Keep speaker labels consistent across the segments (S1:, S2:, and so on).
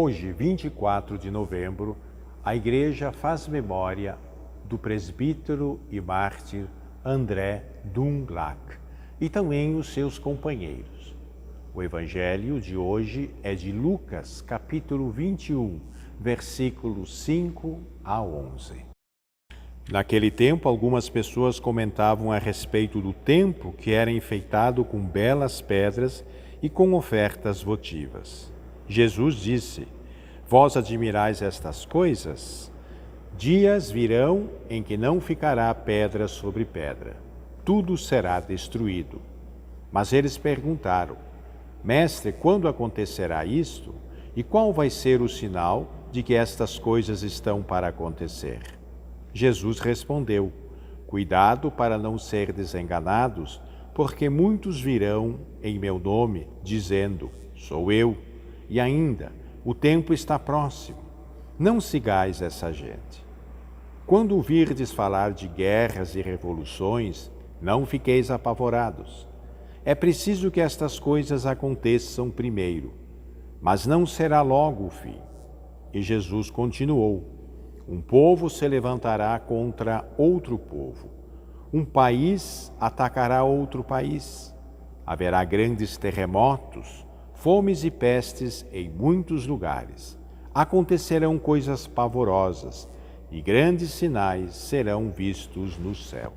S1: Hoje, 24 de novembro, a Igreja faz memória do presbítero e mártir André Dunglac e também os seus companheiros. O Evangelho de hoje é de Lucas, capítulo 21, versículos 5 a 11. Naquele tempo, algumas pessoas comentavam a respeito do templo que era enfeitado com belas pedras e com ofertas votivas. Jesus disse: Vós admirais estas coisas? Dias virão em que não ficará pedra sobre pedra. Tudo será destruído. Mas eles perguntaram: Mestre, quando acontecerá isto? E qual vai ser o sinal de que estas coisas estão para acontecer? Jesus respondeu: Cuidado para não serdes enganados, porque muitos virão em meu nome, dizendo: Sou eu. E ainda, o tempo está próximo. Não sigais essa gente. Quando ouvirdes falar de guerras e revoluções, não fiqueis apavorados. É preciso que estas coisas aconteçam primeiro, mas não será logo o fim. E Jesus continuou: Um povo se levantará contra outro povo. Um país atacará outro país. Haverá grandes terremotos, fomes e pestes em muitos lugares. Acontecerão coisas pavorosas e grandes sinais serão vistos no céu.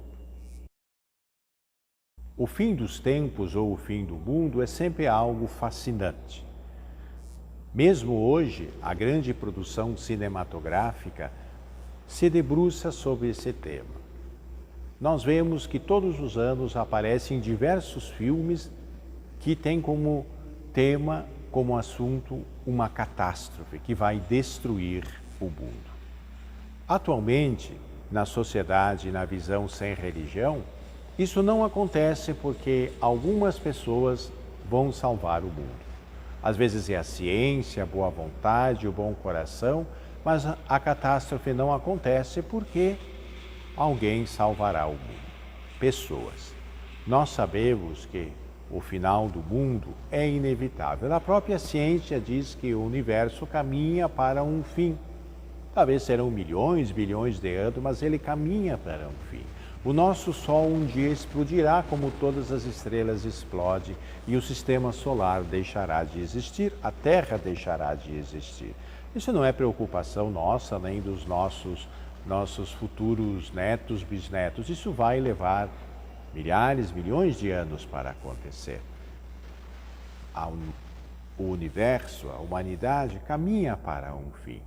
S1: O fim dos tempos ou o fim do mundo é sempre algo fascinante. Mesmo hoje, a grande produção cinematográfica se debruça sobre esse tema. Nós vemos que todos os anos aparecem diversos filmes que têm como tema, como assunto, uma catástrofe que vai destruir o mundo. Atualmente, na sociedade e na visão sem religião, isso não acontece porque algumas pessoas vão salvar o mundo. Às vezes é a ciência, a boa vontade, o bom coração, mas a catástrofe não acontece porque alguém salvará o mundo. Pessoas. Nós sabemos que o final do mundo é inevitável. A própria ciência diz que o universo caminha para um fim. Talvez serão milhões, bilhões de anos, mas ele caminha para um fim. O nosso Sol um dia explodirá como todas as estrelas explodem e o sistema solar deixará de existir, a Terra deixará de existir. Isso não é preocupação nossa, nem dos nossos futuros netos, bisnetos. Isso vai levar milhares, milhões de anos para acontecer. O universo, a humanidade, caminha para um fim.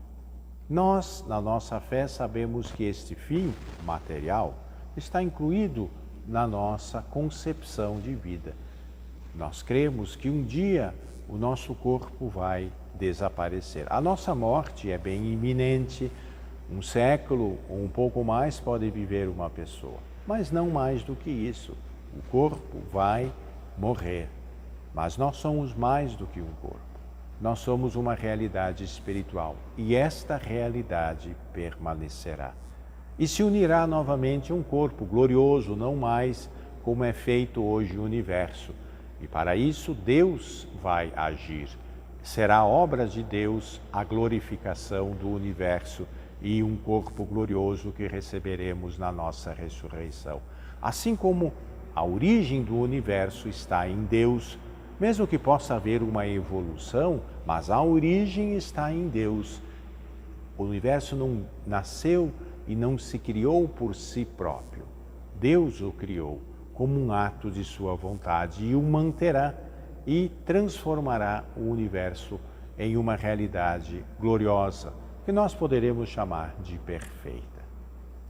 S1: Nós, na nossa fé, sabemos que este fim material está incluído na nossa concepção de vida. Nós cremos que um dia o nosso corpo vai desaparecer. A nossa morte é bem iminente. Um século ou um pouco mais pode viver uma pessoa, mas não mais do que isso. O corpo vai morrer, mas nós somos mais do que um corpo. Nós somos uma realidade espiritual e esta realidade permanecerá. E se unirá novamente a um corpo glorioso, não mais como é feito hoje o universo. E para isso Deus vai agir. Será obra de Deus a glorificação do universo e um corpo glorioso que receberemos na nossa ressurreição. Assim como a origem do universo está em Deus, mesmo que possa haver uma evolução, mas a origem está em Deus. O universo não nasceu e não se criou por si próprio. Deus o criou como um ato de sua vontade e o manterá e transformará o universo em uma realidade gloriosa, que nós poderemos chamar de perfeita.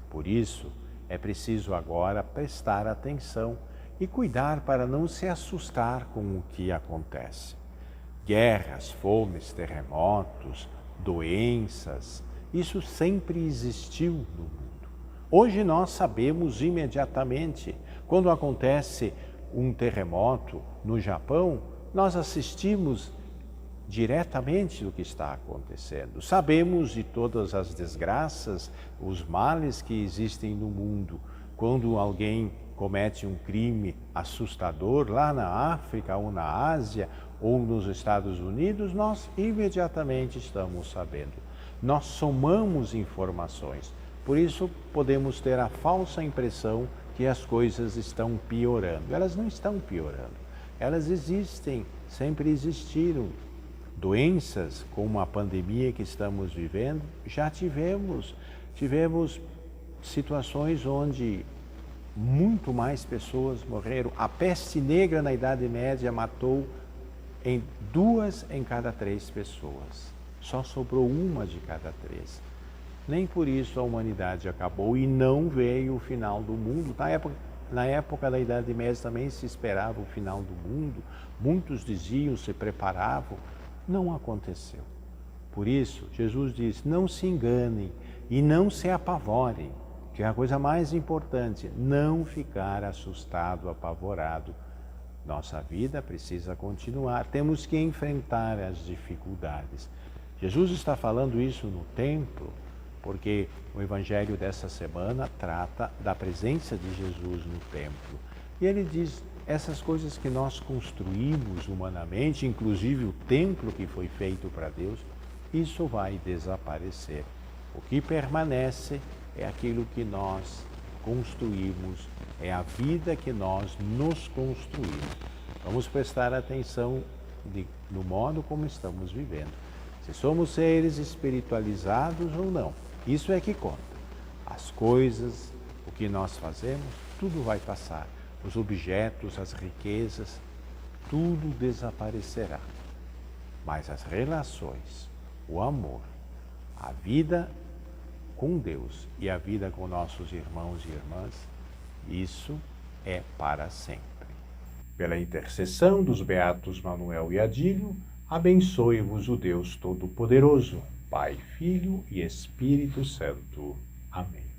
S1: Por isso, é preciso agora prestar atenção e cuidar para não se assustar com o que acontece. Guerras, fomes, terremotos, doenças, isso sempre existiu no mundo. Hoje nós sabemos imediatamente. Quando acontece um terremoto no Japão, nós assistimos diretamente do que está acontecendo. Sabemos de todas as desgraças, os males que existem no mundo. Quando alguém comete um crime assustador lá na África ou na Ásia ou nos Estados Unidos, nós imediatamente estamos sabendo. Nós somamos informações. Por isso, podemos ter a falsa impressão que as coisas estão piorando. Elas não estão piorando. Elas existem, sempre existiram. Doenças como a pandemia que estamos vivendo, já tivemos situações onde muito mais pessoas morreram. A peste negra na Idade Média matou 2 em cada 3 pessoas. Só sobrou 1 de cada 3. Nem por isso a humanidade acabou e não veio o final do mundo. Na época da Idade Média também se esperava o final do mundo. Muitos diziam, se preparavam. Não aconteceu. Por isso, Jesus diz, não se enganem e não se apavorem, que é a coisa mais importante, não ficar assustado, apavorado. Nossa vida precisa continuar, temos que enfrentar as dificuldades. Jesus está falando isso no templo, porque o evangelho dessa semana trata da presença de Jesus no templo. E ele diz, essas coisas que nós construímos humanamente, inclusive o templo que foi feito para Deus, isso vai desaparecer. O que permanece é aquilo que nós construímos, é a vida que nós nos construímos. Vamos prestar atenção no modo como estamos vivendo. Se somos seres espiritualizados ou não. Isso é que conta. As coisas, o que nós fazemos, tudo vai passar. Os objetos, as riquezas, tudo desaparecerá. Mas as relações, o amor, a vida com Deus e a vida com nossos irmãos e irmãs, isso é para sempre. Pela intercessão dos beatos Manuel e Adílio, abençoe-vos o Deus Todo-Poderoso, Pai, Filho e Espírito Santo. Amém.